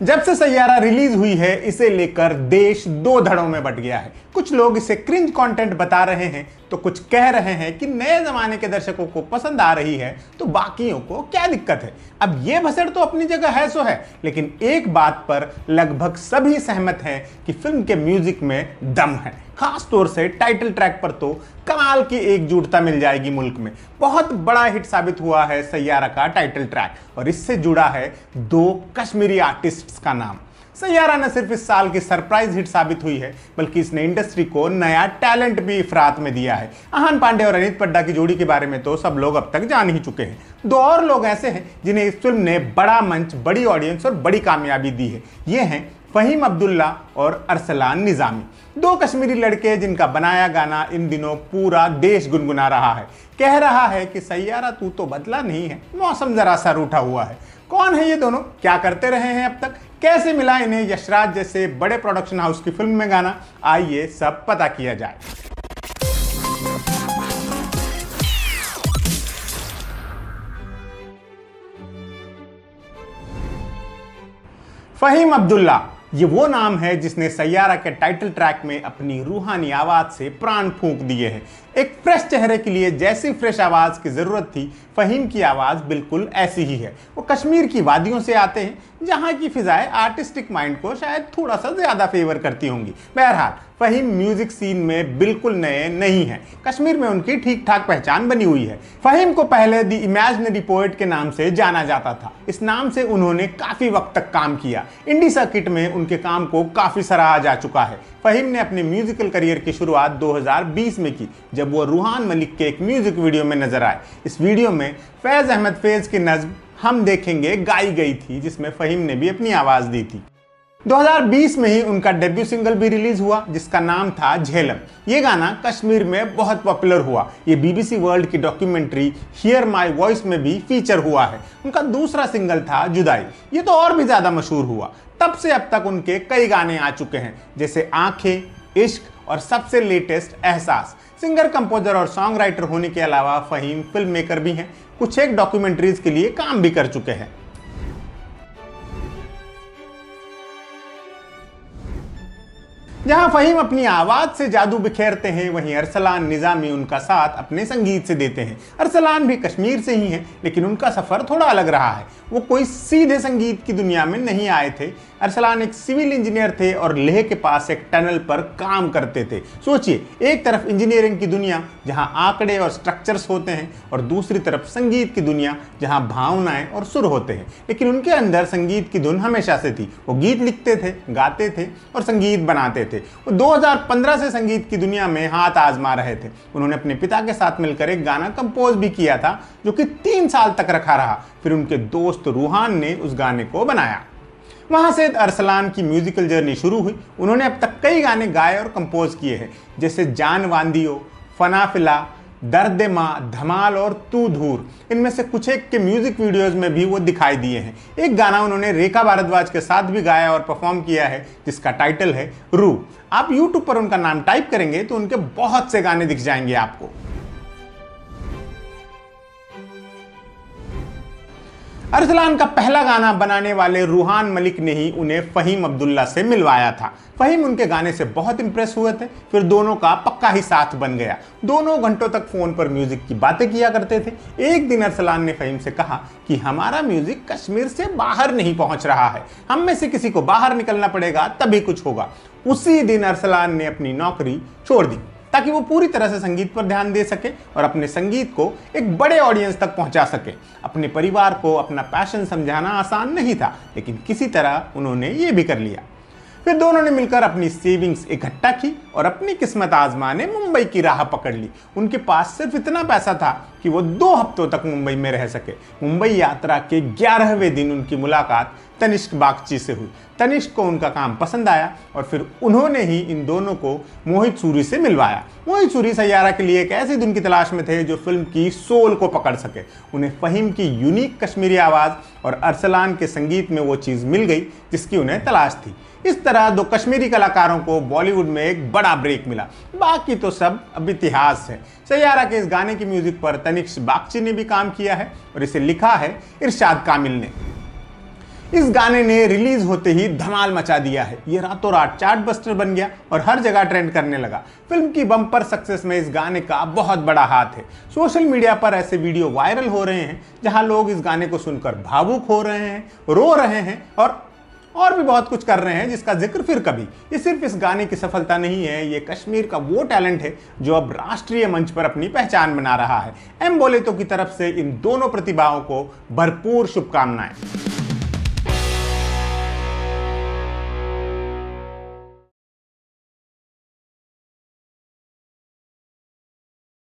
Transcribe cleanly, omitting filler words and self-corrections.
जब से सैयारा रिलीज हुई है इसे लेकर देश दो धड़ों में बट गया है। कुछ लोग इसे क्रिंज कंटेंट बता रहे हैं तो कुछ कह रहे हैं कि नए जमाने के दर्शकों को पसंद आ रही है तो बाकियों को क्या दिक्कत है। अब ये भसड़ तो अपनी जगह है सो है, लेकिन एक बात पर लगभग सभी सहमत हैं कि फिल्म के म्यूजिक में दम है। खास तौर से टाइटल ट्रैक पर तो कमाल की एकजुटता मिल जाएगी। मुल्क में बहुत बड़ा हिट साबित हुआ है सैयारा का टाइटल ट्रैक और इससे जुड़ा है दो कश्मीरी आर्टिस्ट्स का नाम। सैयारा न सिर्फ इस साल की सरप्राइज हिट साबित हुई है बल्कि इसने इंडस्ट्री को नया टैलेंट भी इफरात में दिया है। आहान पांडे और अनीत पड्डा की जोड़ी के बारे में तो सब लोग अब तक जान ही चुके हैं। दो और लोग ऐसे हैं जिन्हें इस फिल्म ने बड़ा मंच, बड़ी ऑडियंस और बड़ी कामयाबी दी है। ये हैं फहीम अब्दुल्ला और अरसलान निजामी, दो कश्मीरी लड़के जिनका बनाया गाना इन दिनों पूरा देश गुनगुना रहा है। कह रहा है कि सैयारा तू तो बदला नहीं है, मौसम जरा सा रूठा हुआ है। कौन है ये दोनों, क्या करते रहे हैं अब तक, कैसे मिला इन्हें यशराज जैसे बड़े प्रोडक्शन हाउस की फिल्म में गाना, आइए सब पता किया जाए। फहीम अब्दुल्ला ये वो नाम है जिसने सैयारा के टाइटल ट्रैक में अपनी रूहानी आवाज से प्राण फूंक दिए हैं। एक फ्रेश चेहरे के लिए जैसी फ्रेश आवाज की जरूरत थी, फहीम की आवाज बिल्कुल ऐसी ही है। वो कश्मीर की वादियों से आते हैं जहां की फिजाएं आर्टिस्टिक माइंड को शायद थोड़ा सा ज्यादा फेवर करती होंगी। बहरहाल फहीम म्यूजिक सीन में बिल्कुल नए नहीं हैं। कश्मीर में उनकी ठीक ठाक पहचान बनी हुई है। फहीम को पहले द इमेजिनरी पोएट के नाम से जाना जाता था। इस नाम से उन्होंने काफी वक्त तक काम किया। इंडी सर्किट में उनके काम को काफी सराहा जा चुका है। फहीम ने अपने म्यूजिकल करियर की शुरुआत 2020 में की जब वो रूहान मलिक के एक म्यूजिक वीडियो में नजर आए। इस वीडियो में फैज अहमद फैज की नज्म हम देखेंगे गाई गई थी, जिसमें फहीम ने भी अपनी आवाज दी थी। 2020 में ही उनका डेब्यू सिंगल भी रिलीज हुआ जिसका नाम था झेलम। ये गाना कश्मीर में बहुत पॉपुलर हुआ। ये BBC वर्ल्ड की डॉक्यूमेंट्री हियर माय वॉइस में भी फीचर हुआ है। उनका दूसरा सिंगल था जुदाई, ये तो और भी ज्यादा मशहूर हुआ। तब से अब तक उनके कई गाने आ चुके हैं जैसे आंखें, इश्क और सबसे लेटेस्ट एहसास। सिंगर, कंपोजर और सॉन्ग राइटर होने के अलावा फहीम फिल्म मेकर भी हैं। कुछ एक डॉक्यूमेंट्रीज के लिए काम भी कर चुके हैं। जहां फहीम अपनी आवाज से जादू बिखेरते हैं, वहीं अरसलान निजामी उनका साथ अपने संगीत से देते हैं। अरसलान भी कश्मीर से ही हैं, लेकिन उनका सफर थोड़ा अलग रहा है। वो कोई सीधे संगीत की दुनिया में नहीं आए थे। अरसलान एक सिविल इंजीनियर थे और लेह के पास एक टनल पर काम करते थे। सोचिए, एक तरफ इंजीनियरिंग की दुनिया जहां आंकड़े और स्ट्रक्चर्स होते हैं और दूसरी तरफ संगीत की दुनिया जहां भावनाएं और सुर होते हैं। लेकिन उनके अंदर संगीत की धुन हमेशा से थी। वो गीत लिखते थे, गाते थे और संगीत बनाते थे। वो 2015 से संगीत की दुनिया में हाथ आजमा रहे थे। उन्होंने अपने पिता के साथ मिलकर एक गाना कंपोज भी किया था जो कि 3 साल तक रखा रहा। फिर उनके दोस्त रूहान ने उस गाने को बनाया। वहां से अरसलान की म्यूजिकल जर्नी शुरू हुई। उन्होंने अब तक कई गाने गाए और कंपोज किए हैं जैसे जान वांदियो, फनाफिला, दर्द माँ, धमाल और तू धूर। इनमें से कुछ एक के म्यूजिक वीडियोस में भी वो दिखाई दिए हैं। एक गाना उन्होंने रेखा भारद्वाज के साथ भी गाया और परफॉर्म किया है जिसका टाइटल है रू। आप YouTube पर उनका नाम टाइप करेंगे तो उनके बहुत से गाने दिख जाएंगे आपको। अरसलान का पहला गाना बनाने वाले रूहान मलिक ने ही उन्हें फहीम अब्दुल्ला से मिलवाया था। फहीम उनके गाने से बहुत इंप्रेस हुए थे। फिर दोनों का पक्का ही साथ बन गया। दोनों घंटों तक फोन पर म्यूजिक की बातें किया करते थे। एक दिन अरसलान ने फहीम से कहा कि हमारा म्यूजिक कश्मीर से बाहर नहीं पहुंच रहा है, हम में से किसी को बाहर निकलना पड़ेगा तभी कुछ होगा। उसी दिन अरसलान ने अपनी नौकरी छोड़ दी ताकि वो पूरी तरह से संगीत पर ध्यान दे सके और अपने संगीत को एक बड़े ऑडियंस तक पहुंचा सके। अपने परिवार को अपना पैशन समझाना आसान नहीं था, लेकिन किसी तरह उन्होंने ये भी कर लिया। फिर दोनों ने मिलकर अपनी सेविंग्स इकट्ठा की और अपनी किस्मत आजमाने मुंबई की राह पकड़ ली। उनके पास सिर्फ इतना पैसा था कि वो 2 हफ्तों तक मुंबई में रह सके। मुंबई यात्रा के 11वें दिन उनकी मुलाकात तनिष्क बागची से हुई। तनिष्क को उनका काम पसंद आया और फिर उन्होंने ही इन दोनों को मोहित सूरी से मिलवाया। मोहित सूरी सैयारा के लिए एक ऐसी धुन की तलाश में थे जो फिल्म की सोल को पकड़ सके। उन्हें फहीम की यूनिक कश्मीरी आवाज़ और अरसलान के संगीत में वो चीज़ मिल गई जिसकी उन्हें तलाश थी। इस तरह 2 कश्मीरी कलाकारों को बॉलीवुड में एक बड़ा ब्रेक मिला। बाकी तो सब अब इतिहास है। सैयारा के इस गाने की म्यूजिक पर तनिष्क बागची ने भी काम किया है और इसे लिखा है इरशाद कामिल ने। इस गाने ने रिलीज होते ही धमाल मचा दिया है। ये रातों रात चार्ट बस्टर बन गया और हर जगह ट्रेंड करने लगा। फिल्म की बम्पर सक्सेस में इस गाने का बहुत बड़ा हाथ है। सोशल मीडिया पर ऐसे वीडियो वायरल हो रहे हैं जहां लोग इस गाने को सुनकर भावुक हो रहे हैं, रो रहे हैं और भी बहुत कुछ कर रहे हैं, जिसका जिक्र फिर कभी। ये सिर्फ इस गाने की सफलता नहीं है, ये कश्मीर का वो टैलेंट है जो अब राष्ट्रीय मंच पर अपनी पहचान बना रहा है। एम बोलेतो की तरफ से इन दोनों प्रतिभाओं को भरपूर शुभकामनाएं।